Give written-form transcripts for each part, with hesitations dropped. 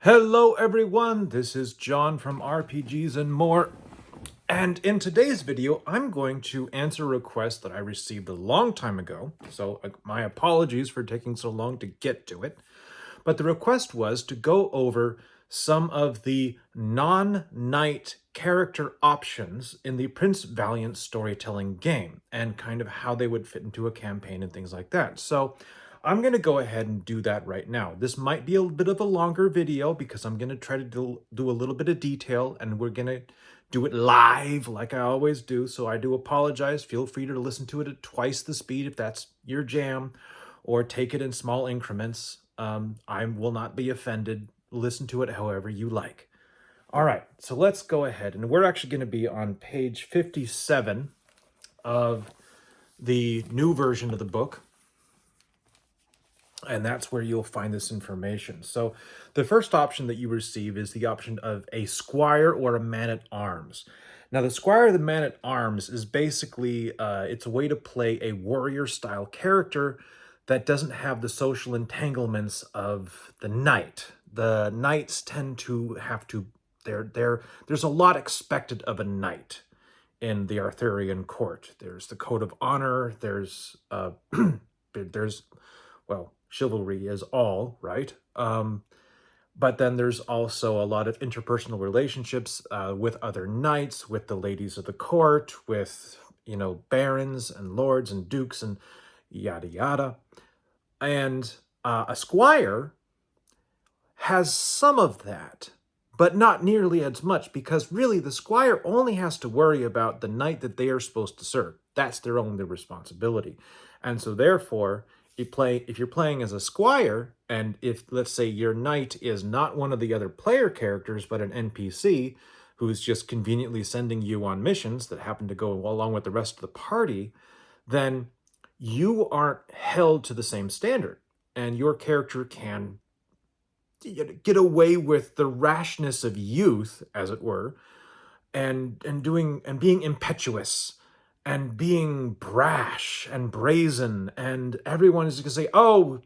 Hello everyone, this is John from RPGs and More, and in today's video I'm going to answer a request that I received a long time ago, so my apologies for taking so long to get to it, but the request was to go over some of the non-knight character options in the Prince Valiant storytelling game, and kind of how they would fit into a campaign and things like that. So I'm going to go ahead and do that right now. This might be a bit of a longer video because I'm going to try to do a little bit of detail, and we're going to do it live like I always do. So I do apologize. Feel free to listen to it at twice the speed if that's your jam, or take it in small increments. I will not be offended. Listen to it however you like. All right, so let's go ahead. And we're actually going to be on page 57 of the new version of the book. And that's where you'll find this information. So the first option that you receive is the option of a squire or a man-at-arms. Now, the squire or the man-at-arms is basically, it's a way to play a warrior-style character that doesn't have the social entanglements of the knight. The knights tend to have to, there's a lot expected of a knight in the Arthurian court. There's the code of honor, well, chivalry is all, right? But then there's also a lot of interpersonal relationships with other knights, with the ladies of the court, with, barons and lords and dukes and yada yada. And a squire has some of that, but not nearly as much, because really the squire only has to worry about the knight that they are supposed to serve. That's their only responsibility. And so therefore, if you're playing as a squire, and if, let's say, your knight is not one of the other player characters, but an NPC who's just conveniently sending you on missions that happen to go along with the rest of the party, then you aren't held to the same standard, and your character can get away with the rashness of youth, as it were, and being impetuous and being brash and brazen, and everyone is going to say, oh,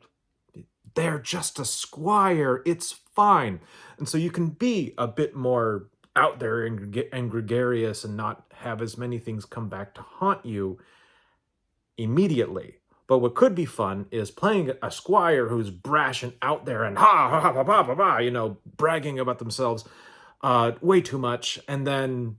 they're just a squire, it's fine. And so you can be a bit more out there and gregarious and not have as many things come back to haunt you immediately. But what could be fun is playing a squire who's brash and out there and bragging about themselves way too much, and then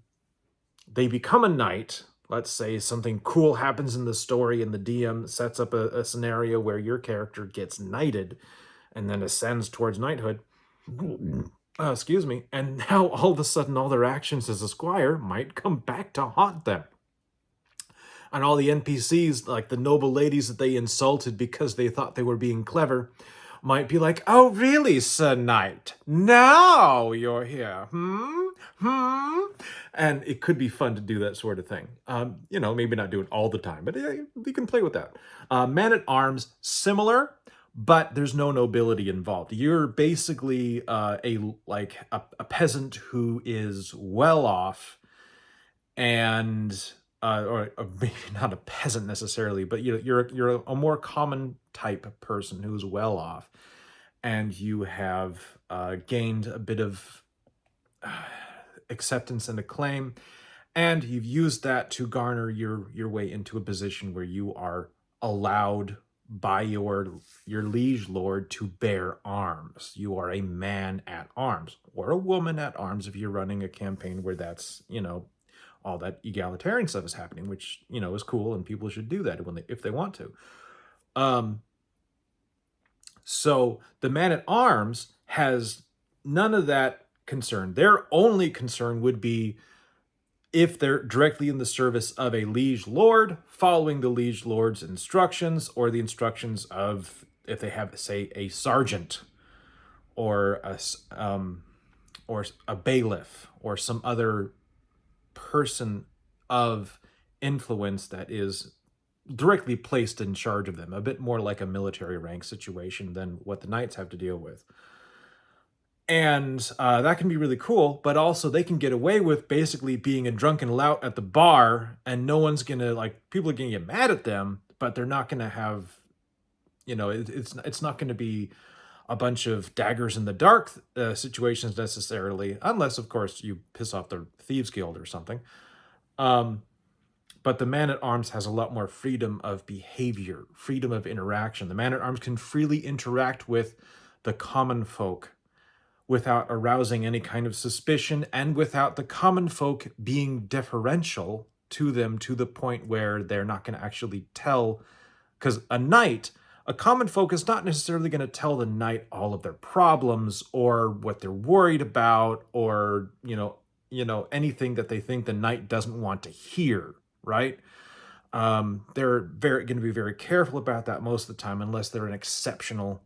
they become a knight. Let's say something cool happens in the story and the DM sets up a scenario where your character gets knighted and then ascends towards knighthood. Excuse me. And now all of a sudden all their actions as a squire might come back to haunt them. And all the NPCs, like the noble ladies that they insulted because they thought they were being clever, might be like, oh, really, Sir Knight? Now you're here, And it could be fun to do that sort of thing. Maybe not do it all the time, but you can play with that. Man-at-arms, similar, but there's no nobility involved. You're basically a peasant who is well off, and or maybe not a peasant necessarily, but you're a more common type person who's well off, and you have gained a bit of acceptance and acclaim, and you've used that to garner your way into a position where you are allowed by your liege lord to bear arms. You are a man at arms, or a woman at arms if you're running a campaign where that's, all that egalitarian stuff is happening, which, is cool, and people should do that if they want to. So the man-at-arms has none of that concern. Their only concern would be if they're directly in the service of a liege lord, following the liege lord's instructions, or the instructions of, if they have, say, a sergeant, or a bailiff, or some other person of influence that is directly placed in charge of them, a bit more like a military rank situation than what the knights have to deal with. And that can be really cool, but also they can get away with basically being a drunken lout at the bar, and no one's gonna, people are gonna get mad at them, but they're not gonna have, it's not gonna be a bunch of daggers in the dark situations necessarily, unless, of course, you piss off the Thieves Guild or something. But the man-at-arms has a lot more freedom of behavior, freedom of interaction. The man-at-arms can freely interact with the common folk without arousing any kind of suspicion and without the common folk being deferential to them to the point where they're not going to actually tell. Because a common folk is not necessarily going to tell the knight all of their problems or what they're worried about, or anything that they think the knight doesn't want to hear, right? They're going to be very careful about that most of the time, unless they're an exceptional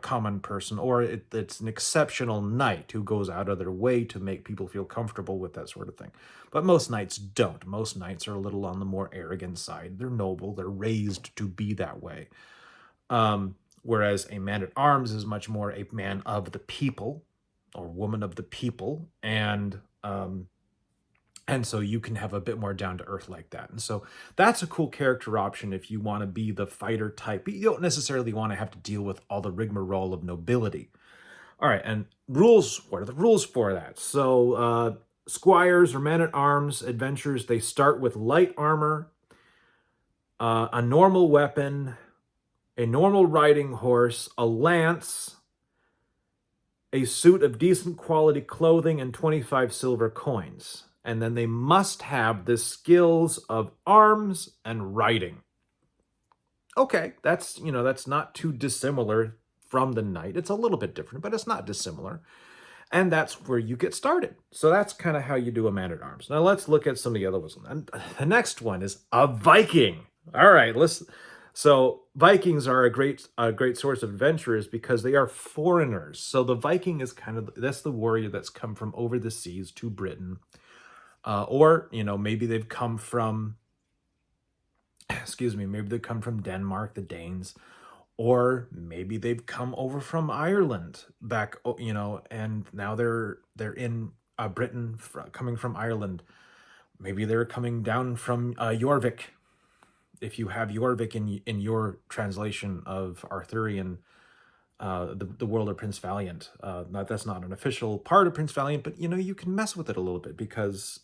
common person, or it's an exceptional knight who goes out of their way to make people feel comfortable with that sort of thing. But most knights don't. Most knights are a little on the more arrogant side. They're noble. They're raised to be that way. Whereas a man-at-arms is much more a man of the people or woman of the people, and so you can have a bit more down to earth like that. And so that's a cool character option if you want to be the fighter type. You don't necessarily want to have to deal with all the rigmarole of nobility. All right, and rules. What are the rules for that? So squires or men-at-arms adventures, they start with light armor, a normal weapon, a normal riding horse, a lance, a suit of decent quality clothing, and 25 silver coins. And then they must have the skills of arms and riding. Okay, that's not too dissimilar from the knight. It's a little bit different, but it's not dissimilar. And that's where you get started. So that's kind of how you do a man-at-arms. Now let's look at some of the other ones. And the next one is a Viking. All right, so Vikings are a great source of adventurers because they are foreigners. So the Viking is that's the warrior that's come from over the seas to Britain. Or maybe they've come from, maybe they've come from Denmark, the Danes, or maybe they've come over from Ireland back, and now they're in Britain, coming from Ireland. Maybe they're coming down from Jorvik, if you have Jorvik in your translation of Arthurian, the world of Prince Valiant. That's not an official part of Prince Valiant, but you can mess with it a little bit because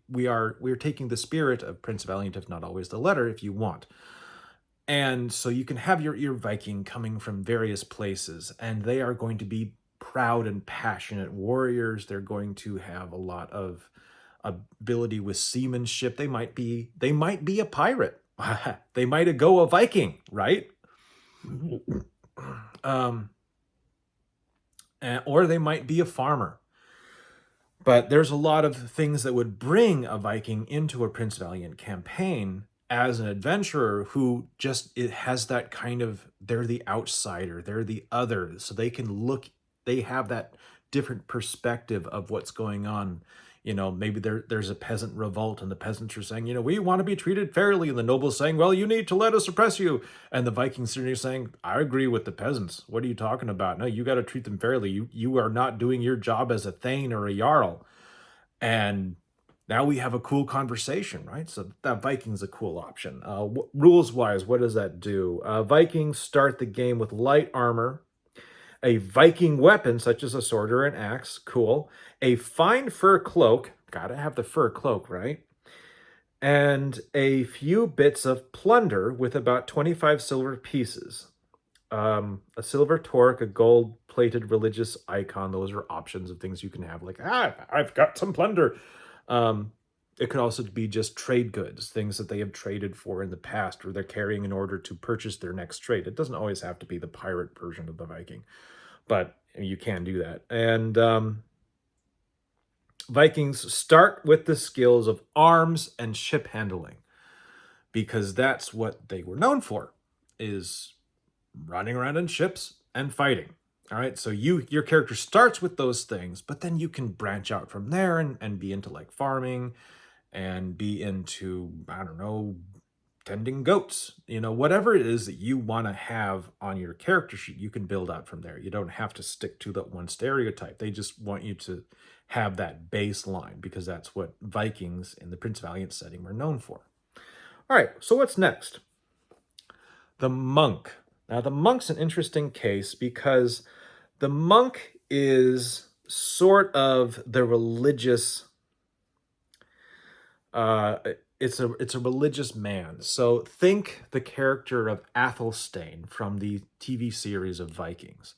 we're taking the spirit of Prince Valiant, if not always the letter, if you want. And so you can have your Viking coming from various places, and they are going to be proud and passionate warriors. They're going to have a lot of ability with seamanship. They might be a pirate. They might go a Viking, right? Or they might be a farmer. But there's a lot of things that would bring a Viking into a Prince Valiant campaign as an adventurer who it has that kind of, they're the outsider, they're the other, so they have that different perspective of what's going on. Maybe there's a peasant revolt and the peasants are saying, we want to be treated fairly. And the nobles saying, well, you need to let us oppress you. And the Vikings are saying, I agree with the peasants. What are you talking about? No, you got to treat them fairly. You are not doing your job as a thane or a jarl. And now we have a cool conversation, right? So that Viking's a cool option. Rules-wise, what does that do? Vikings start the game with light armor, a Viking weapon, such as a sword or an axe, cool. A fine fur cloak, gotta have the fur cloak, right? And a few bits of plunder with about 25 silver pieces. A silver torque, a gold-plated religious icon. Those are options of things you can have, like, I've got some plunder. It could also be just trade goods, things that they have traded for in the past, or they're carrying in order to purchase their next trade. It doesn't always have to be the pirate version of the Viking, but you can do that. And Vikings start with the skills of arms and ship handling, because that's what they were known for, is running around in ships and fighting. All right, so your character starts with those things, but then you can branch out from there and be into like farming and be into, I don't know, tending goats, whatever it is that you want to have on your character sheet, you can build out from there. You don't have to stick to that one stereotype. They just want you to have that baseline, because that's what Vikings in the Prince Valiant setting were known for. All right, so what's next? The monk. Now, the monk's an interesting case because the monk is sort of the religious uh it's a religious man. So think the character of Athelstan from the TV series of Vikings.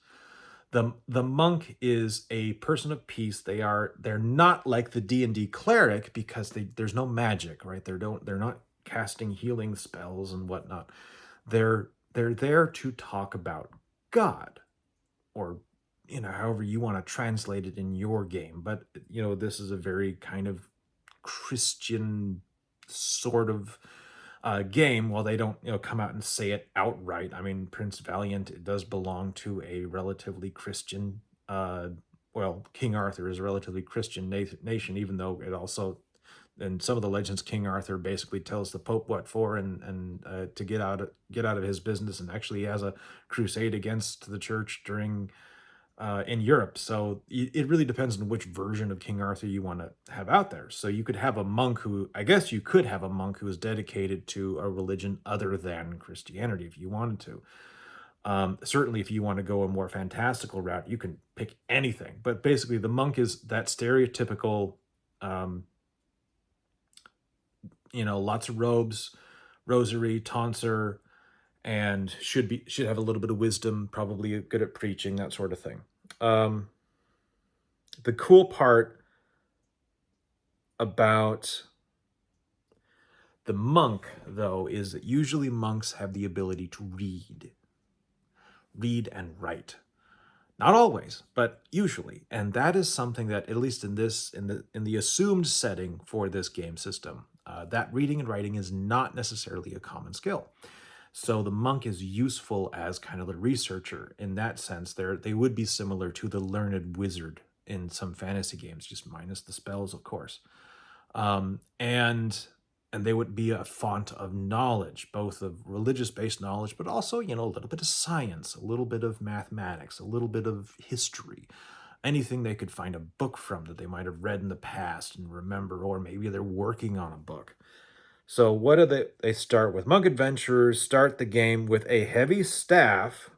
The monk is a person of peace. They're not like the D&D cleric because there's no magic, right? They're not casting healing spells and whatnot. They're there to talk about God, or however you want to translate it in your game. But this is a very kind of Christian sort of game. While they don't come out and say it outright. I mean, Prince Valiant, it does belong to a relatively Christian well, King Arthur is a relatively Christian nation, even though it also, in some of the legends, King Arthur basically tells the Pope what for, and to get out of his business, and actually has a crusade against the church during in Europe. So it really depends on which version of King Arthur you want to have out there. So you could have a monk who, I guess you could have a monk who is dedicated to a religion other than Christianity if you wanted to. Certainly, if you want to go a more fantastical route, you can pick anything. But basically, the monk is that stereotypical, um, lots of robes, rosary, tonsure, and should have a little bit of wisdom, probably good at preaching, that sort of thing. Um, the cool part about the monk, though, is that usually monks have the ability to read and write. Not always, but usually, and that is something that, at least in the assumed setting for this game system, that reading and writing is not necessarily a common skill. So the monk is useful as kind of a researcher in that sense. They would be similar to the learned wizard in some fantasy games, just minus the spells, of course. And they would be a font of knowledge, both of religious-based knowledge, but also, a little bit of science, a little bit of mathematics, a little bit of history, anything they could find a book from that they might have read in the past and remember, or maybe they're working on a book. So what do they start with? Monk adventurers start the game with a heavy staff,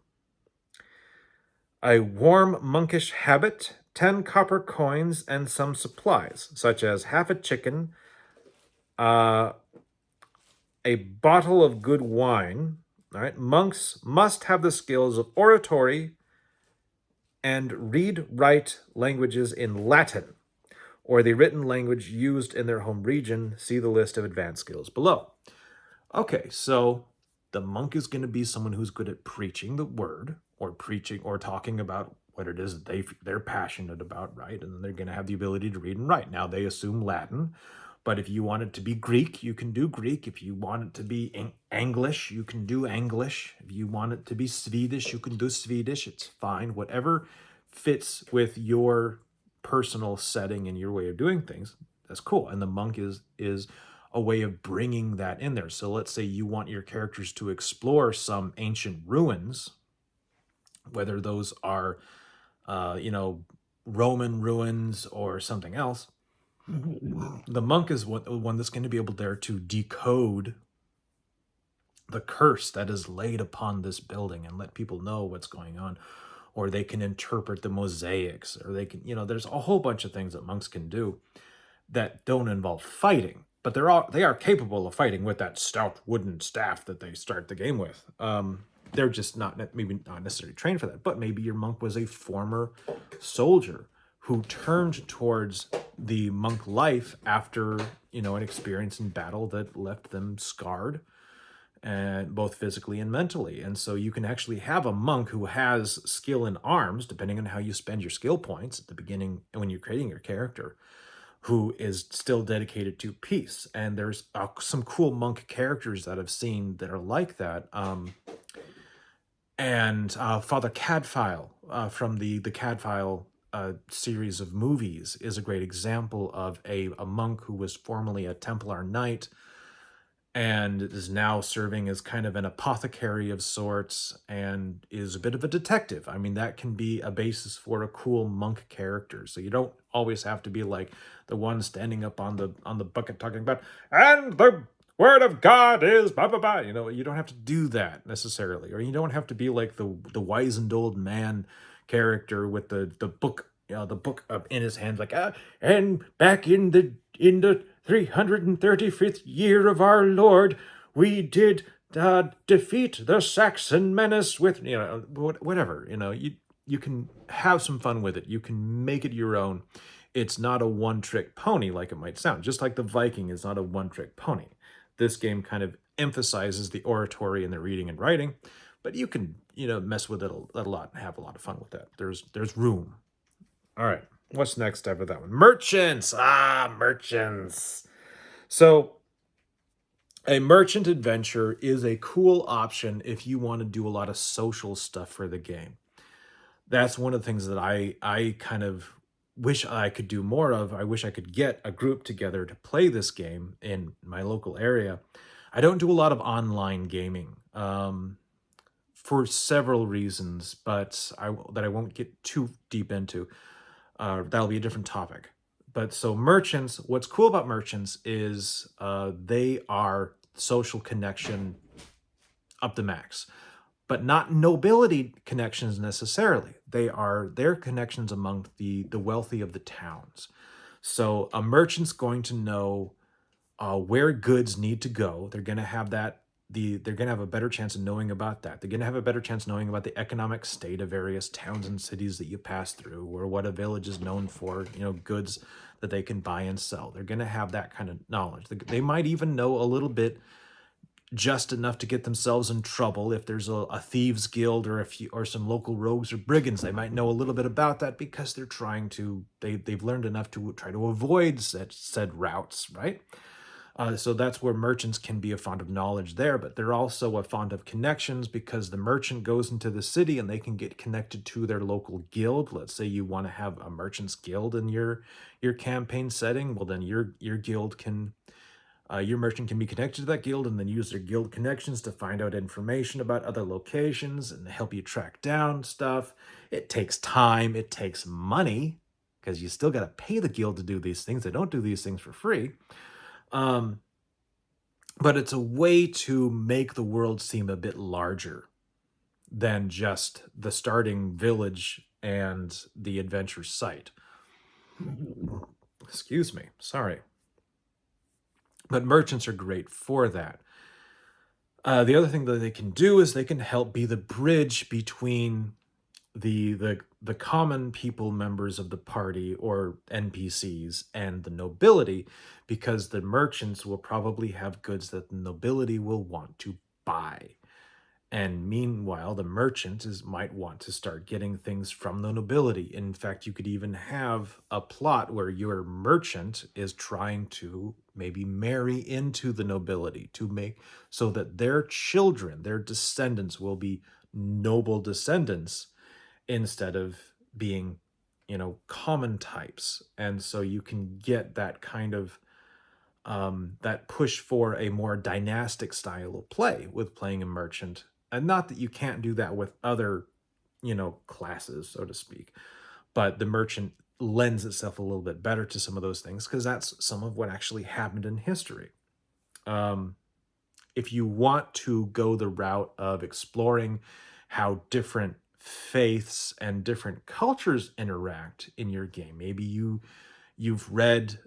a warm monkish habit, 10 copper coins, and some supplies, such as half a chicken, uh, a bottle of good wine. All right, monks must have the skills of oratory and write languages in Latin, or the written language used in their home region. See the list of advanced skills below. Okay, so the monk is going to be someone who's good at preaching the word, or preaching or talking about what it is that they're passionate about, right? And then they're going to have the ability to read and write. Now, they assume Latin, but if you want it to be Greek, you can do Greek. If you want it to be English, you can do English. If you want it to be Swedish, you can do Swedish. It's fine. Whatever fits with your personal setting and your way of doing things, that's cool. And the monk is a way of bringing that in there. So let's say you want your characters to explore some ancient ruins, whether those are, Roman ruins or something else. The monk is one that's going to be able there to decode the curse that is laid upon this building and let people know what's going on. Or they can interpret the mosaics, or they can, there's a whole bunch of things that monks can do that don't involve fighting, but they are capable of fighting with that stout wooden staff that they start the game with. They're just maybe not necessarily trained for that, but maybe your monk was a former soldier who turned towards the monk life after an experience in battle that left them scarred, and both physically and mentally. And so you can actually have a monk who has skill in arms, depending on how you spend your skill points at the beginning when you're creating your character, who is still dedicated to peace. And there's some cool monk characters that I've seen that are like that. And Father Cadfael from the Cadfael series of movies is a great example of a monk who was formerly a Templar knight and is now serving as kind of an apothecary of sorts, and is a bit of a detective. I mean, that can be a basis for a cool monk character. So you don't always have to be like the one standing up on the bucket talking about, and the word of God is blah blah blah. You know, you don't have to do that necessarily, or you don't have to be like the wizened old man character with the book, you know, the book up in his hands, like and back in the 335th year of our Lord, we did defeat the Saxon menace with, you know, whatever. You know, you can have some fun with it. You can make it your own. It's not a one-trick pony like it might sound. Just like the Viking is not a one-trick pony. This game kind of emphasizes the oratory and the reading and writing, but you can, you know, mess with it a lot and have a lot of fun with that. There's room. All right. What's next after that one? Merchants. Ah, merchants. So a merchant adventure is a cool option if you want to do a lot of social stuff for the game. That's one of the things that I kind of wish I could do more of. I wish I could get a group together to play this game in my local area. I don't do a lot of online gaming for several reasons, but that I won't get too deep into. That'll be a different topic. But so merchants, what's cool about merchants is they are social connection up the max, but not nobility connections necessarily. They are their connections among the wealthy of the towns. So a merchant's going to know where goods need to go. They're going to have that. They're going to have a better chance of knowing about that. They're going to have a better chance of knowing about the economic state of various towns and cities that you pass through, or what a village is known for. You know, goods that they can buy and sell. They're going to have that kind of knowledge. They might even know a little bit, just enough to get themselves in trouble if there's a thieves guild or or some local rogues or brigands. They might know a little bit about that because they're trying to they've learned enough to try to avoid said routes, right? So that's where merchants can be a font of knowledge there, but they're also a font of connections because the merchant goes into the city and they can get connected to their local guild. Let's say you want to have a merchants guild in your campaign setting. Well, then your guild can your merchant can be connected to that guild and then use their guild connections to find out information about other locations and help you track down stuff. It takes time, it takes money, because you still got to pay the guild to do these things. They don't do these things for free. Um, but it's a way to make the world seem a bit larger than just the starting village and the adventure site. Excuse me, sorry. But merchants are great for that. The other thing that they can do is they can help be the bridge between the common people members of the party or NPCs and the nobility, because the merchants will probably have goods that the nobility will want to buy. And meanwhile, the merchant might want to start getting things from the nobility. In fact, you could even have a plot where your merchant is trying to maybe marry into the nobility to make so that their children, their descendants, will be noble descendants instead of being, you know, common types. And so you can get that kind of that push for a more dynastic style of play with playing a merchant. And not that you can't do that with other, you know, classes, so to speak, but the merchant lends itself a little bit better to some of those things because that's some of what actually happened in history. If you want to go the route of exploring how different faiths and different cultures interact in your game, maybe you've read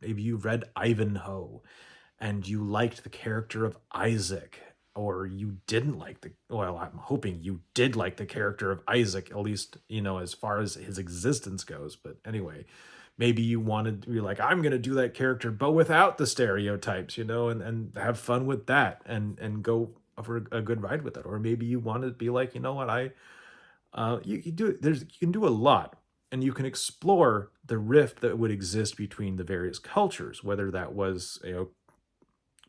maybe you read Ivanhoe and you liked the character of Isaac, or you didn't like well, I'm hoping you did like the character of Isaac, at least, you know, as far as his existence goes. But anyway, maybe you wanted to be like, I'm going to do that character, but without the stereotypes, you know, and have fun with that and go for a good ride with it. Or maybe you want to be like, you know what, you can do a lot, and you can explore the rift that would exist between the various cultures, whether that was, you know,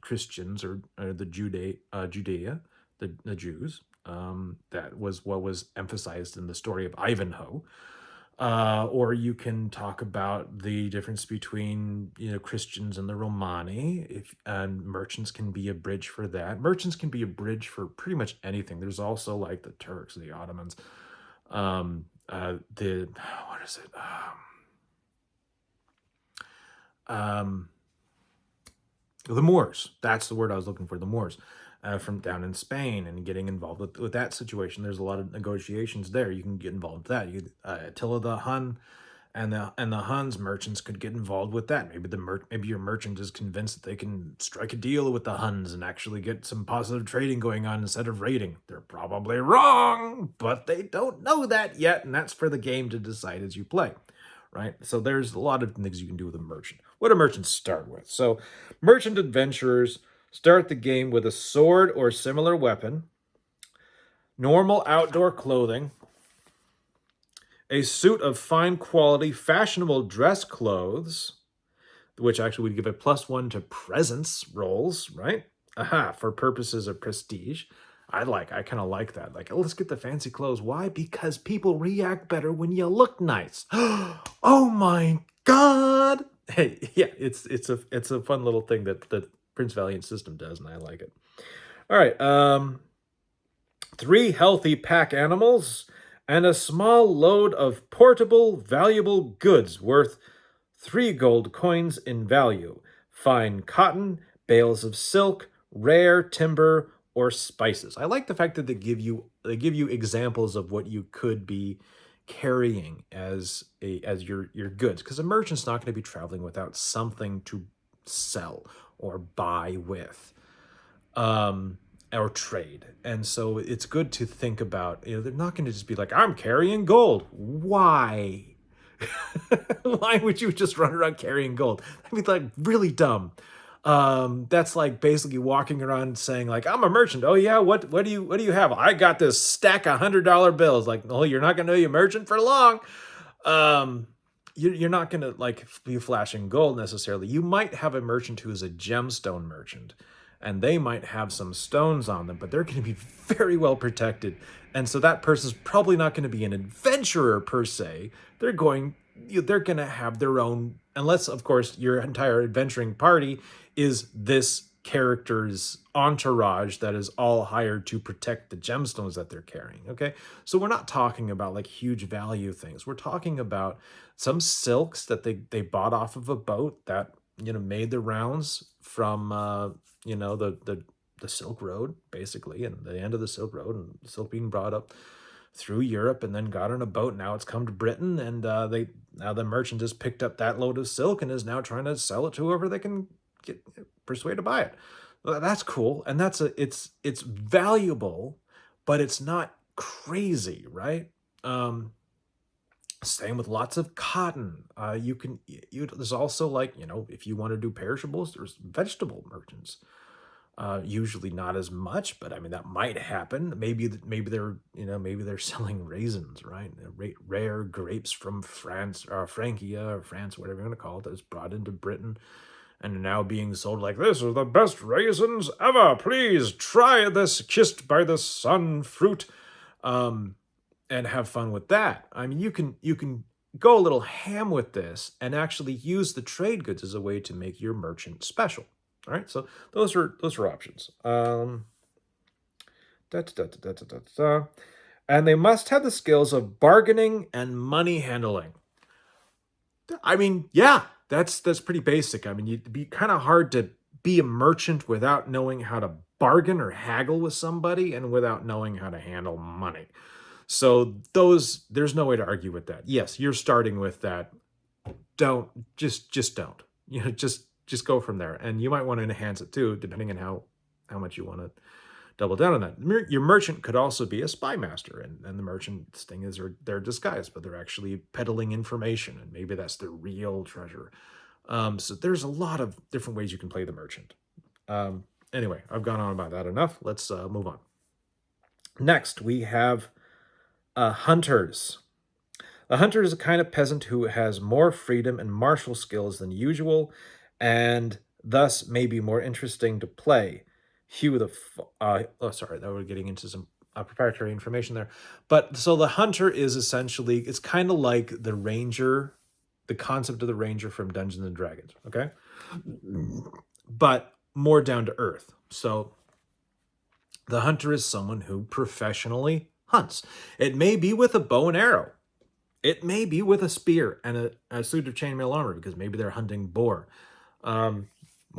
Christians or the Judea, the Jews. That was what was emphasized in the story of Ivanhoe. Or you can talk about the difference between, you know, Christians and the Romani. If and merchants can be a bridge for that. Merchants can be a bridge for pretty much anything. There's also like the Turks, the Ottomans, the what is it? The Moors, that's the word I was looking for, the Moors, from down in Spain, and getting involved with that situation. There's a lot of negotiations there. You can get involved with that. Attila the Hun and the Huns merchants could get involved with that. Maybe your merchant is convinced that they can strike a deal with the Huns and actually get some positive trading going on instead of raiding. They're probably wrong, but they don't know that yet, and that's for the game to decide as you play. Right? So there's a lot of things you can do with a merchant. What do merchants start with? So merchant adventurers start the game with a sword or similar weapon, normal outdoor clothing, a suit of fine quality, fashionable dress clothes, which actually would give a +1 to presence rolls, right? Aha, for purposes of prestige. I kind of like that. Like, let's get the fancy clothes. Why? Because people react better when you look nice. Oh my God. Hey, yeah, it's a fun little thing that Prince Valiant system does, and I like it. All right, 3 healthy pack animals, and a small load of portable, valuable goods worth 3 gold coins in value. Fine cotton, bales of silk, rare timber, or spices. I like the fact that they give you examples of what you could be carrying as your goods, because a merchant's not going to be traveling without something to sell or buy with. Or trade. And so it's good to think about, they're not going to just be like, I'm carrying gold. Why? Why would you just run around carrying gold? That'd be like really dumb. That's like basically walking around saying like, I'm a merchant. Oh yeah, what do you have? I got this stack of $100 bills. Like, oh, you're not gonna be a merchant for long. You're not gonna like be flashing gold necessarily. You might have a merchant who is a gemstone merchant, and they might have some stones on them, but they're going to be very well protected. And so that person's probably not going to be an adventurer per se. They're going to have their own, unless of course your entire adventuring party is this character's entourage that is all hired to protect the gemstones that they're carrying. Okay, so we're not talking about like huge value things. We're talking about some silks that they bought off of a boat that made the rounds from the Silk Road, basically, and the end of the Silk Road, and silk being brought up through Europe and then got on a boat. Now it's come to Britain, and now the merchant has picked up that load of silk and is now trying to sell it to whoever they can persuade to buy it. Well, that's cool, and it's valuable, but it's not crazy, right? Same with lots of cotton. There's also like, if you want to do perishables, there's vegetable merchants. Usually not as much, but I mean, that might happen. Maybe they're selling raisins, right? Rare grapes from France, or Francia, or France, whatever you want to call it, that's brought into Britain and are now being sold like, this are the best raisins ever. Please try this kissed by the sun fruit. And have fun with that. I mean, you can go a little ham with this and actually use the trade goods as a way to make your merchant special. All right, so those are options. And they must have the skills of bargaining and money handling. I mean, yeah, that's pretty basic. I mean, it'd be kind of hard to be a merchant without knowing how to bargain or haggle with somebody and without knowing how to handle money. So there's no way to argue with that. Yes, you're starting with that. Just don't. Just go from there. And you might want to enhance it too, depending on how much you want to double down on that. Your merchant could also be a spy master, and the merchant's thing is they're disguised, but they're actually peddling information, and maybe that's the real treasure. So there's a lot of different ways you can play the merchant. Anyway, I've gone on about that enough. Let's move on. Next, we have hunters. A hunter is a kind of peasant who has more freedom and martial skills than usual, and thus may be more interesting to play. Sorry, that we're getting into some proprietary information there. But so the hunter is essentially, it's kind of like the ranger, the concept of the ranger from Dungeons and Dragons, okay? But more down to earth. So the hunter is someone who professionally hunts. It may be with a bow and arrow. It may be with a spear and a suit of chainmail armor, because maybe they're hunting boar.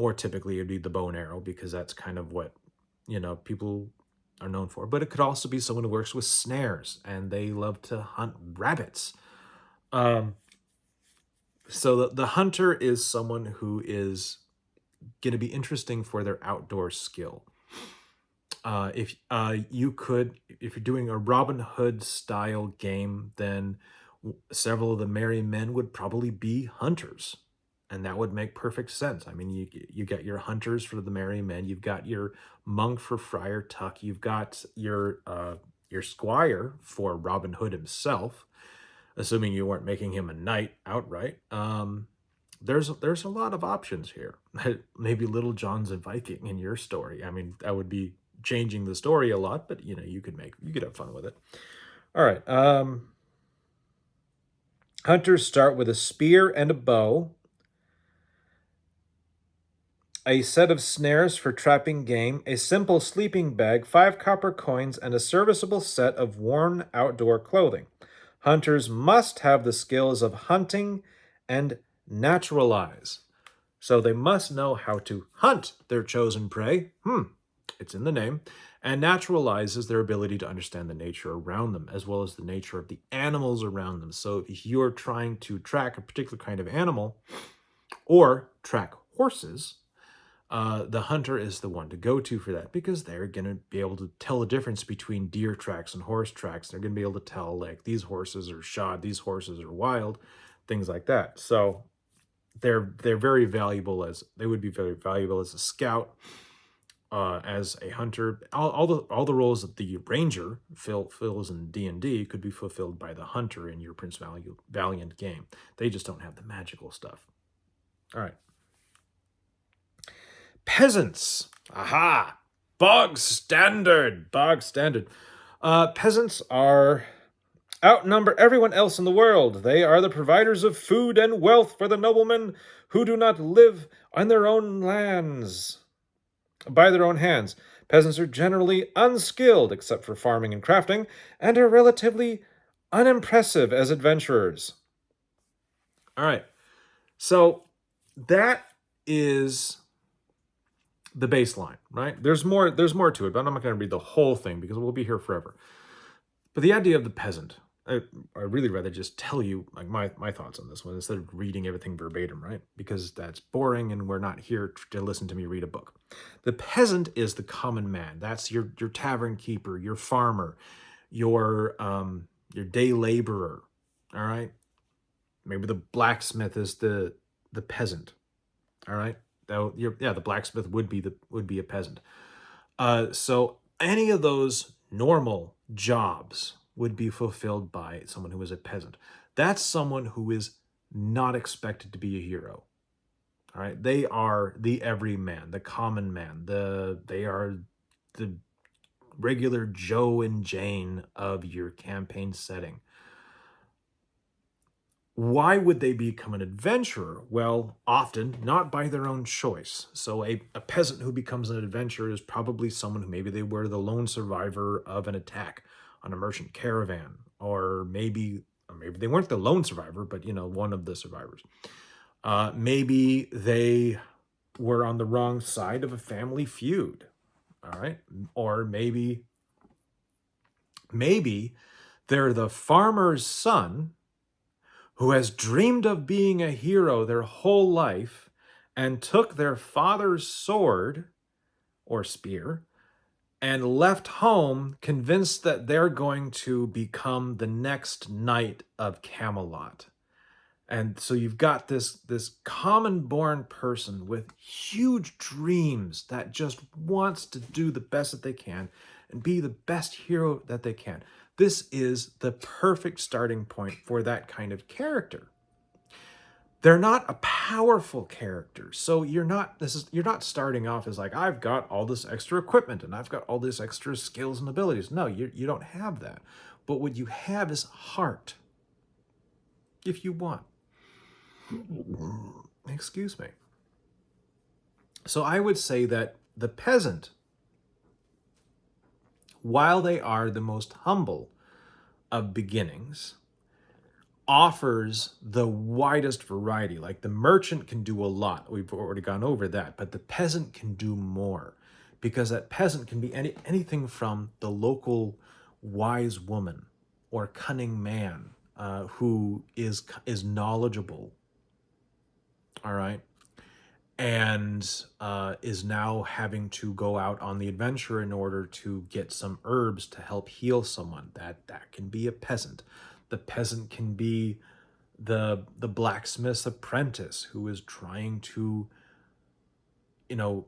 More typically, it'd be the bow and arrow because that's kind of what, people are known for. But it could also be someone who works with snares and they love to hunt rabbits. Um, so the hunter is someone who is going to be interesting for their outdoor skill. If if you're doing a Robin Hood style game, then several of the merry men would probably be hunters, and that would make perfect sense. I mean, you got your hunters for the merry men, you've got your monk for Friar Tuck, you've got your squire for Robin Hood himself, assuming you weren't making him a knight outright. There's a lot of options here. Maybe Little John's a Viking in your story. I mean, that would be changing the story a lot, but you could have fun with it. All right. Hunters start with a spear and a bow, a set of snares for trapping game, a simple sleeping bag, 5 copper coins, and a serviceable set of worn outdoor clothing. Hunters must have the skills of hunting and naturalize. So they must know how to hunt their chosen prey. It's in the name. And naturalizes their ability to understand the nature around them, as well as the nature of the animals around them. So if you're trying to track a particular kind of animal or track horses, the hunter is the one to go to for that, because they're going to be able to tell the difference between deer tracks and horse tracks. They're going to be able to tell, like, these horses are shod, these horses are wild, things like that. So they're very valuable they would be very valuable as a scout, as a hunter. All the roles that the ranger fills in D&D could be fulfilled by the hunter in your Prince Valiant game. They just don't have the magical stuff. All right. Peasants. Aha! Bog standard. Peasants outnumber everyone else in the world. They are the providers of food and wealth for the noblemen who do not live on their own lands by their own hands. Peasants are generally unskilled, except for farming and crafting, and are relatively unimpressive as adventurers. All right. So that is the baseline, right? There's more to it, but I'm not going to read the whole thing because we'll be here forever. But the idea of the peasant, I really rather just tell you, like, my thoughts on this one instead of reading everything verbatim, right? Because that's boring and we're not here to listen to me read a book. The peasant is the common man. That's your tavern keeper, your farmer, your day laborer. All right. Maybe the blacksmith is the peasant. All right. The blacksmith would be a peasant. So any of those normal jobs would be fulfilled by someone who is a peasant. That's someone who is not expected to be a hero. All right, they are the everyman, the common man. They are the regular Joe and Jane of your campaign setting. Why would they become an adventurer? Well, often not by their own choice. So a peasant who becomes an adventurer is probably someone who maybe they were the lone survivor of an attack on a merchant caravan, or maybe they weren't the lone survivor, but one of the survivors. Maybe they were on the wrong side of a family feud. All right, or maybe they're the farmer's son who has dreamed of being a hero their whole life and took their father's sword or spear and left home convinced that they're going to become the next knight of Camelot. And so you've got this common-born person with huge dreams that just wants to do the best that they can and be the best hero that they can. This is the perfect starting point for that kind of character. They're not a powerful character, so you're not starting off as like, I've got all this extra equipment and I've got all this extra skills and abilities. No, you don't have that. But what you have is heart, if you want. Excuse me. So I would say that the peasant, while they are the most humble of beginnings, offers the widest variety. Like the merchant can do a lot. We've already gone over that, but the peasant can do more, because that peasant can be anything from the local wise woman or cunning man who is knowledgeable, all right, and is now having to go out on the adventure in order to get some herbs to help heal someone. That can be a peasant. The peasant can be the blacksmith's apprentice who is trying to,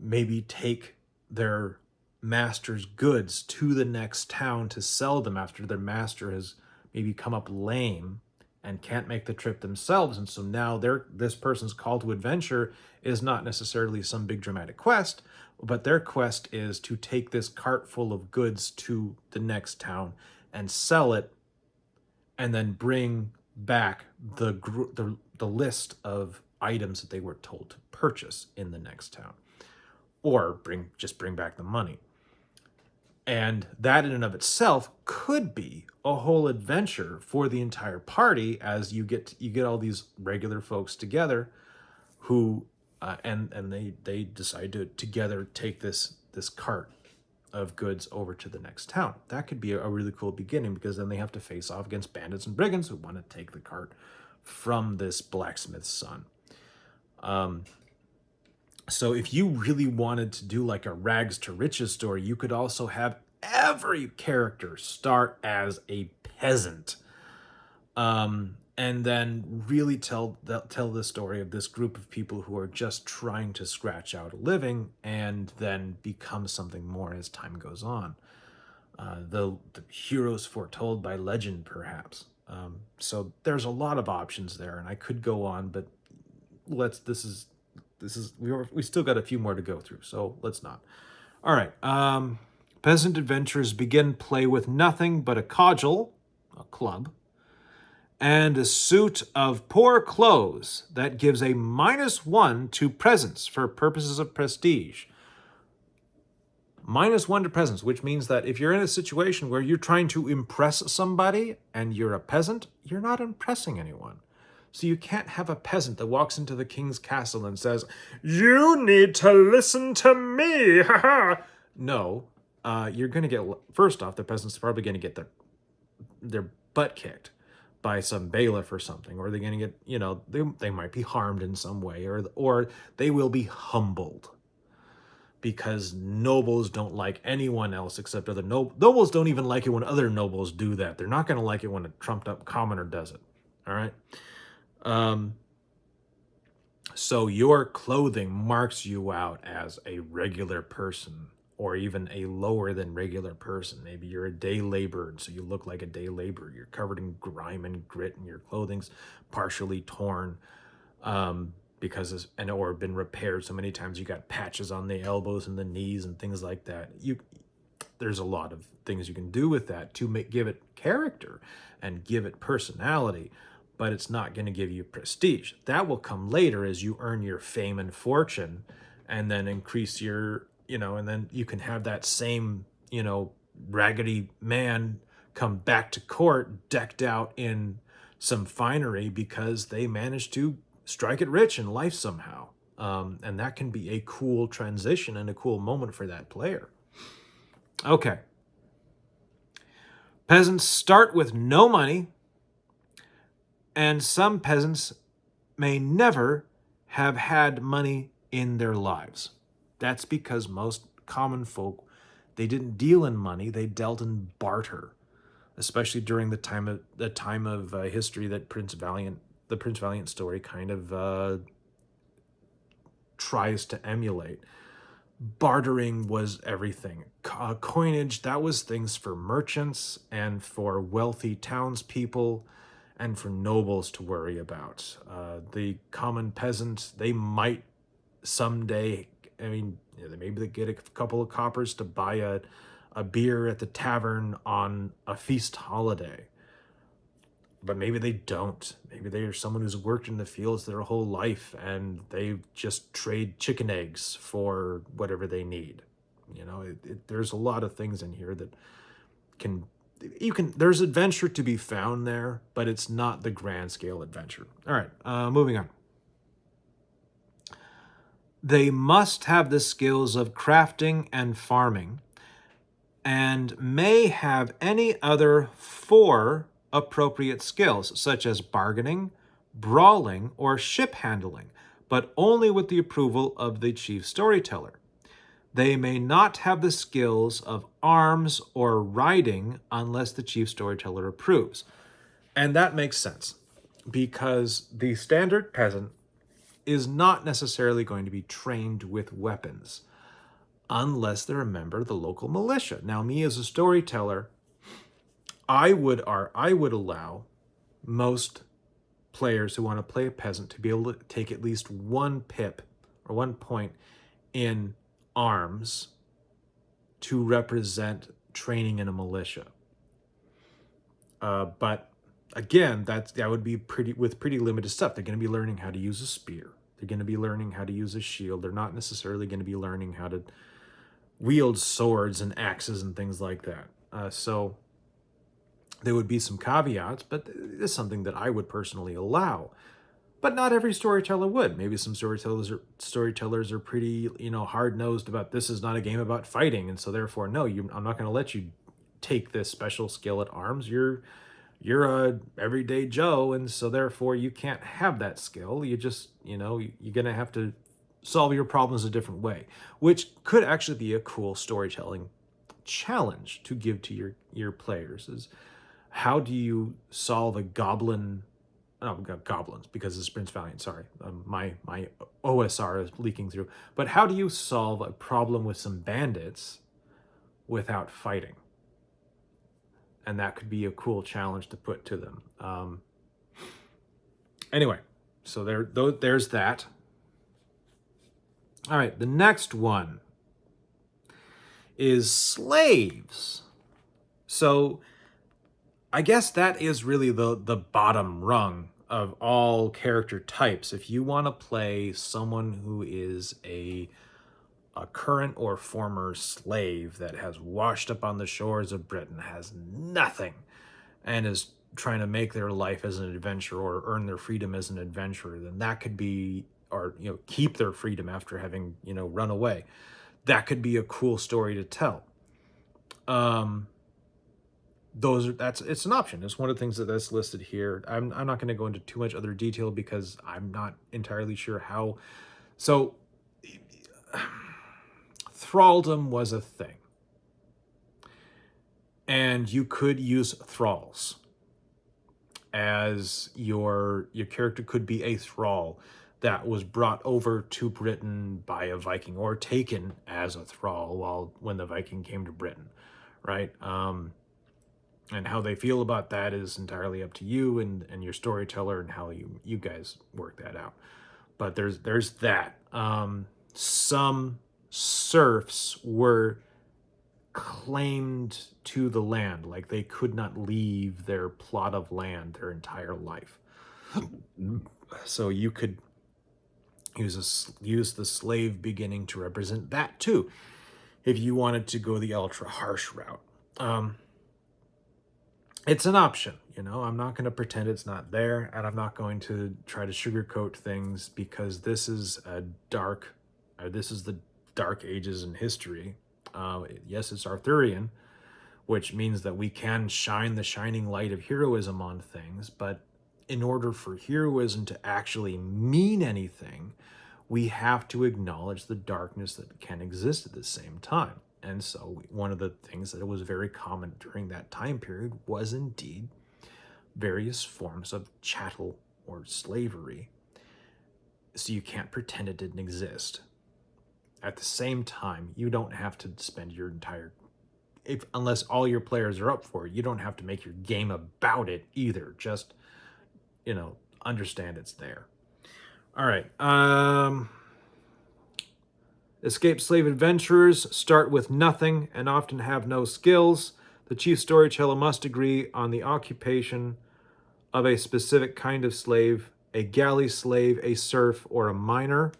maybe take their master's goods to the next town to sell them after their master has maybe come up lame and can't make the trip themselves. And so now this person's call to adventure is not necessarily some big dramatic quest, but their quest is to take this cart full of goods to the next town and sell it, and then bring back the list of items that they were told to purchase in the next town, or bring back the money. And that in and of itself could be a whole adventure for the entire party, as you get all these regular folks together who and they decide to together take this cart of goods over to the next town. That could be a really cool beginning, because then they have to face off against bandits and brigands who want to take the cart from this blacksmith's son. So if you really wanted to do like a rags to riches story, you could also have every character start as a peasant, and then really tell the story of this group of people who are just trying to scratch out a living, and then become something more as time goes on. The heroes foretold by legend, perhaps. So there's a lot of options there, and I could go on, but we still got a few more to go through, so let's not. All right. Peasant adventurers begin play with nothing but a cudgel, a club, and a suit of poor clothes that gives a -1 to presence for purposes of prestige. -1 to presence, which means that if you're in a situation where you're trying to impress somebody and you're a peasant, you're not impressing anyone. So you can't have a peasant that walks into the king's castle and says, "You need to listen to me, haha." No, you're going to get, first off, the peasants are probably going to get their butt kicked by some bailiff or something, or they're going to get, they might be harmed in some way, or they will be humbled, because nobles don't like anyone else except other nobles. Don't even like it when other nobles do that. They're not going to like it when a trumped up commoner does it. All right. So your clothing marks you out as a regular person, or even a lower than regular person. Maybe you're a day laborer, and so you look like a day laborer. You're covered in grime and grit, and your clothing's partially torn, or been repaired so many times you got patches on the elbows and the knees and things like that. There's a lot of things you can do with that to give it character and give it personality, but it's not going to give you prestige. That will come later as you earn your fame and fortune, and then increase your, and then you can have that same, raggedy man come back to court decked out in some finery because they managed to strike it rich in life somehow. And that can be a cool transition and a cool moment for that player. Okay. Peasants start with no money, and some peasants may never have had money in their lives. That's because most common folk, they didn't deal in money, they dealt in barter, especially during the time of history that the Prince Valiant story kind of tries to emulate. Bartering was everything. Coinage, that was things for merchants and for wealthy townspeople and for nobles to worry about. The common peasant, they might someday, maybe they get a couple of coppers to buy a beer at the tavern on a feast holiday. But maybe they don't. Maybe they are someone who's worked in the fields their whole life, and they just trade chicken eggs for whatever they need. There's a lot of things in here that can there's adventure to be found there, but it's not the grand scale adventure. All right, moving on. They must have the skills of crafting and farming, and may have any other 4 appropriate skills, such as bargaining, brawling, or ship handling, but only with the approval of the chief storyteller. They may not have the skills of arms or riding unless the chief storyteller approves. And that makes sense, because the standard peasant is not necessarily going to be trained with weapons unless they're a member of the local militia. Now, me as a storyteller, I would allow most players who want to play a peasant to be able to take at least 1 pip or 1 point in arms to represent training in a militia. But again, that would be pretty limited stuff. They're going to be learning how to use a spear. They're going to be learning how to use a shield. They're not necessarily going to be learning how to wield swords and axes and things like that. So there would be some caveats, but it's something that I would personally allow. But not every storyteller would. Maybe some storytellers are pretty, hard-nosed about, this is not a game about fighting, and so therefore, no, I'm not going to let you take this special skill at arms. You're a everyday Joe, and so therefore you can't have that skill. You just, you're going to have to solve your problems a different way, which could actually be a cool storytelling challenge to give to your players. Is how do you solve a goblins, because it's Prince Valiant, sorry. My OSR is leaking through. But how do you solve a problem with some bandits without fighting? And that could be a cool challenge to put to them. Anyway, so there's that. All right, the next one is slaves. So I guess that is really the bottom rung of all character types. If you want to play someone who is a current or former slave that has washed up on the shores of Britain, has nothing, and is trying to make their life as an adventurer or earn their freedom as an adventurer, then that could be, or keep their freedom after having run away. That could be a cool story to tell. It's an option. It's one of the things that's listed here. I'm not going to go into too much other detail because I'm not entirely sure how. So thralldom was a thing, and you could use thralls as your character could be a thrall that was brought over to Britain by a Viking, or taken as a thrall when the Viking came to Britain, right? And how they feel about that is entirely up to you and your storyteller, and how you guys work that out. But there's that. Some serfs were claimed to the land, like they could not leave their plot of land their entire life. So you could use the slave beginning to represent that too, if you wanted to go the ultra harsh route. It's an option, I'm not going to pretend it's not there, and I'm not going to try to sugarcoat things, because this is the dark ages in history. Yes, it's Arthurian, which means that we can shine the shining light of heroism on things, but in order for heroism to actually mean anything, we have to acknowledge the darkness that can exist at the same time. And so one of the things that was very common during that time period was indeed various forms of chattel or slavery. So you can't pretend it didn't exist. At the same time, you don't have to spend your entire, unless all your players are up for it, you don't have to make your game about it either. Just, understand it's there. All right. Escaped slave adventurers start with nothing and often have no skills. The chief storyteller must agree on the occupation of a specific kind of slave: a galley slave, a serf, or a miner.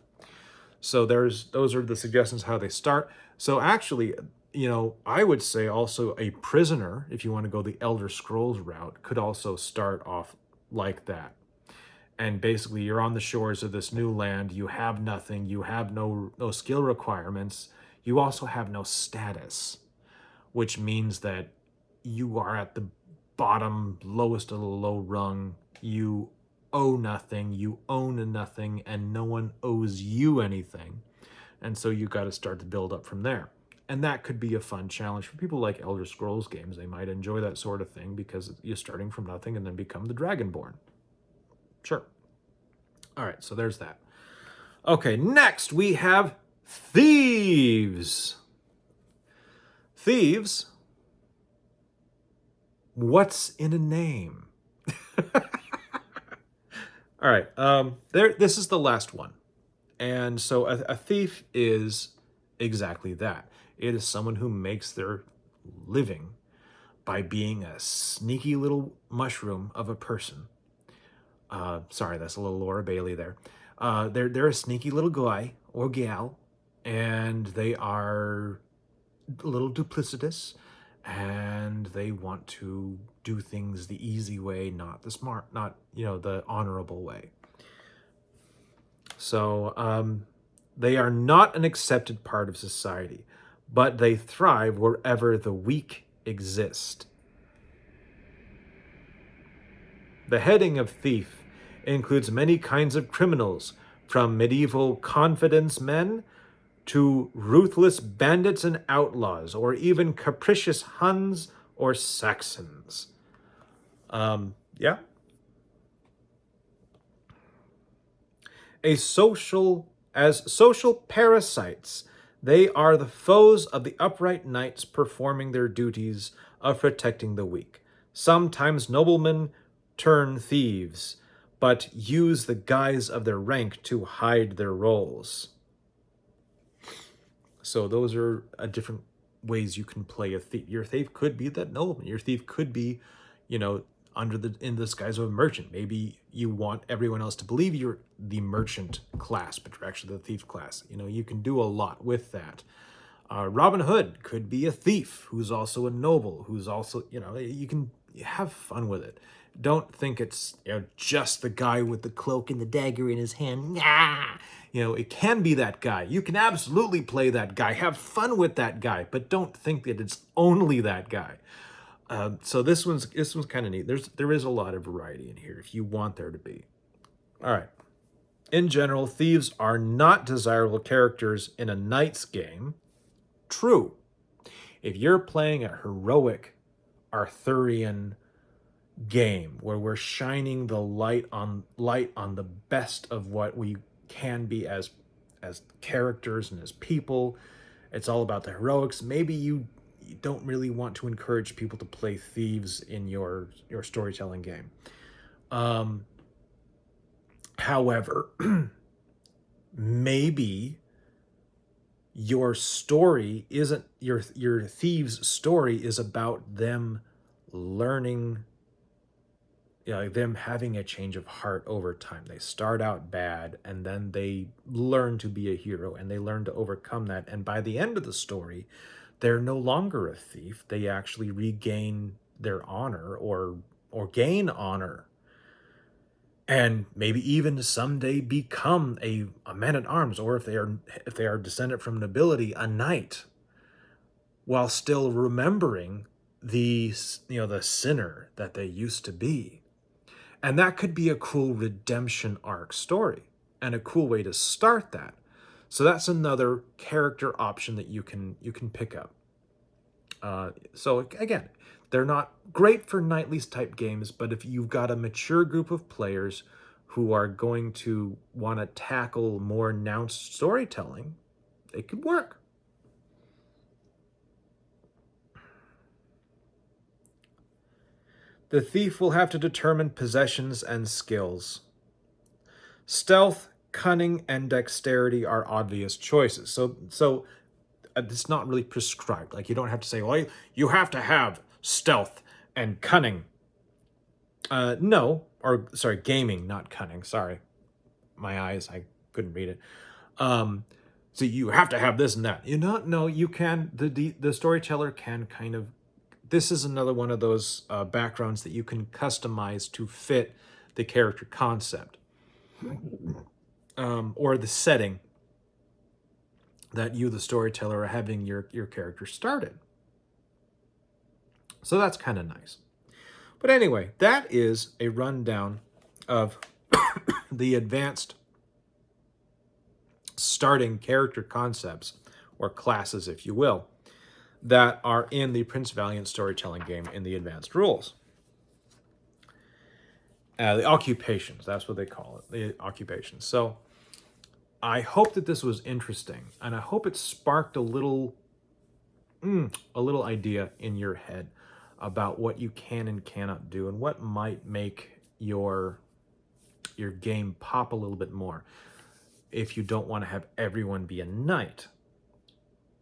So those are the suggestions how they start. So actually, I would say also a prisoner, if you want to go the Elder Scrolls route, could also start off like that. And basically, you're on the shores of this new land. You have nothing. You have no skill requirements. You also have no status, which means that you are at the bottom, lowest of the low rung. You owe nothing. You own nothing, and no one owes you anything. And so you got to start to build up from there. And that could be a fun challenge for people like Elder Scrolls games. They might enjoy that sort of thing because you're starting from nothing and then become the Dragonborn. Sure. All right, so there's that. Okay, next we have thieves. Thieves. What's in a name? All right, this is the last one. And so a thief is exactly that. It is someone who makes their living by being a sneaky little mushroom of a person. Sorry, that's a little Laura Bailey there. They're a sneaky little guy or gal, and they are a little duplicitous, and they want to do things the easy way, not the smart, not the honorable way. So they are not an accepted part of society, but they thrive wherever the weak exist. The heading of thief includes many kinds of criminals, from medieval confidence men to ruthless bandits and outlaws, or even capricious Huns or Saxons. Yeah. As social parasites, they are the foes of the upright knights performing their duties of protecting the weak. Sometimes noblemen turn thieves, but use the guise of their rank to hide their roles. So those are different ways you can play a thief. Your thief could be that nobleman. Your thief could be, in the disguise of a merchant. Maybe you want everyone else to believe you're the merchant class, but you're actually the thief class. You can do a lot with that. Robin Hood could be a thief who's also a noble, who's also, you can have fun with it. Don't think it's just the guy with the cloak and the dagger in his hand. Nah! It can be that guy. You can absolutely play that guy. Have fun with that guy, but don't think that it's only that guy. So this one's kind of neat. There is a lot of variety in here if you want there to be. All right. In general, thieves are not desirable characters in a knight's game. True. If you're playing a heroic Arthurian game where we're shining the light on the best of what we can be as characters and as people, it's all about the heroics. Maybe you don't really want to encourage people to play thieves in your storytelling game. However, maybe your story isn't your thieves' story is about them learning, them having a change of heart over time. They start out bad and then they learn to be a hero and they learn to overcome that. And by the end of the story, they're no longer a thief. They actually regain their honor or gain honor. And maybe even someday become a man-at-arms, or if they are descended from nobility, a knight, while still remembering the sinner that they used to be. And that could be a cool redemption arc story and a cool way to start that. So that's another character option that you can pick up. So again, they're not great for knightly type games, but if you've got a mature group of players who are going to want to tackle more announced storytelling, they could work. The thief will have to determine possessions and skills. Stealth, cunning, and dexterity are obvious choices. So it's not really prescribed. Like, you don't have to say, well, you have to have stealth and cunning. Gaming, not cunning. Sorry. My eyes, I couldn't read it. So you have to have this and that. You know, no, you can. The storyteller can kind of. This is another one of those backgrounds that you can customize to fit the character concept or the setting that you, the storyteller, are having your character started. So that's kind of nice. But anyway, that is a rundown of the advanced starting character concepts, or classes, if you will, that are in the Prince Valiant storytelling game in the advanced rules. The occupations, that's what they call it, the occupations. So I hope that this was interesting, and I hope it sparked a little idea in your head about what you can and cannot do, and what might make your game pop a little bit more if you don't want to have everyone be a knight.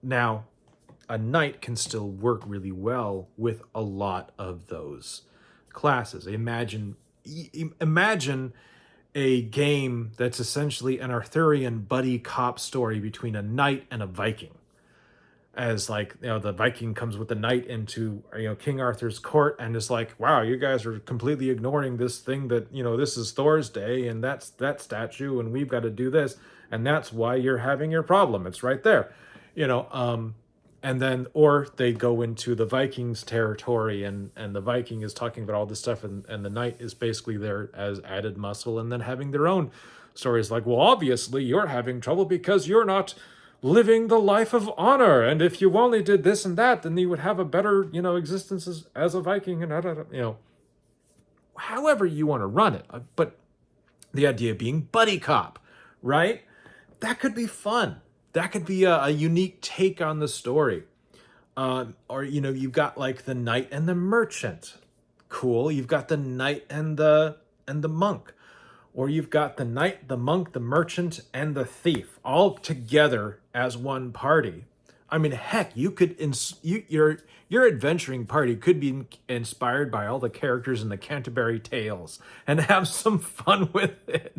Now, a knight can still work really well with a lot of those classes. Imagine a game that's essentially an Arthurian buddy cop story between a knight and a Viking. As like, you know, the Viking comes with the knight into, you know, King Arthur's court and is like, wow, you guys are completely ignoring this thing that, you know, this is Thor's day and that's that statue and we've got to do this and that's why you're having your problem. It's right there, you know. And then, or they go into the Vikings territory and the Viking is talking about all this stuff and the knight is basically there as added muscle, and then having their own stories like, well, obviously you're having trouble because you're not living the life of honor, and if you only did this and that, then you would have a better, you know, existence as a Viking, and you know, however you want to run it. But the idea being buddy cop, right? That could be fun. That could be a unique take on the story. Or, you know, you've got like the knight and the merchant. Cool. You've got the knight and the monk. Or you've got the knight, the monk, the merchant, and the thief all together as one party. I mean, heck, you could your adventuring party could be inspired by all the characters in the Canterbury Tales and have some fun with it.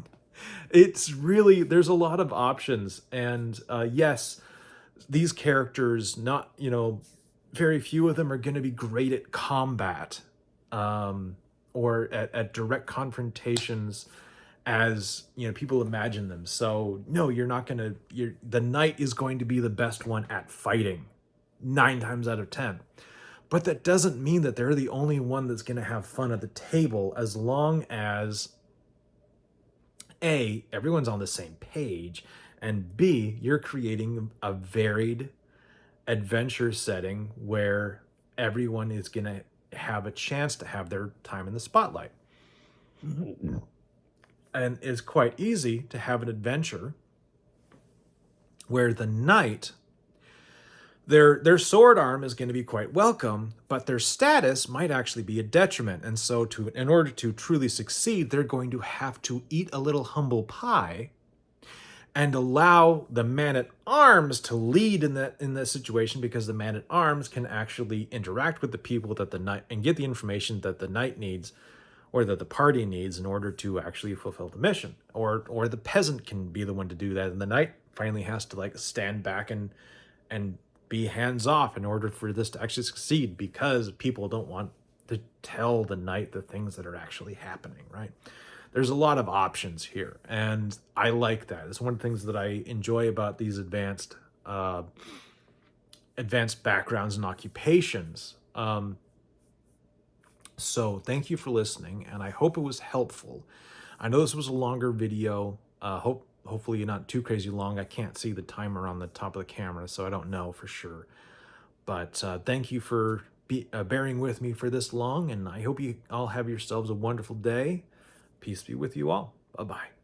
It's really, there's a lot of options, and yes, these characters, not, you know, very few of them are going to be great at combat or at direct confrontations as, you know, people imagine them. So no, you're not going to, the knight is going to be the best one at fighting 9 times out of 10. But that doesn't mean that they're the only one that's going to have fun at the table, as long as A, everyone's on the same page, and B, you're creating a varied adventure setting where everyone is going to have a chance to have their time in the spotlight. And it's quite easy to have an adventure where the knight, their sword arm is going to be quite welcome, but their status might actually be a detriment. And so in order to truly succeed, they're going to have to eat a little humble pie and allow the man-at-arms to lead in that situation, because the man-at-arms can actually interact with the people that the knight and get the information that the knight needs, or that the party needs, in order to actually fulfill the mission. Or the peasant can be the one to do that, and the knight finally has to like stand back and be hands off in order for this to actually succeed, because people don't want to tell the knight the things that are actually happening, right? There's a lot of options here, and I like that. It's one of the things that I enjoy about these advanced backgrounds and occupations. So thank you for listening, and I hope it was helpful. I know this was a longer video. Hopefully you're not too crazy long. I can't see the timer on the top of the camera, so I don't know for sure. But thank you for bearing with me for this long, and I hope you all have yourselves a wonderful day. Peace be with you all. Bye-bye.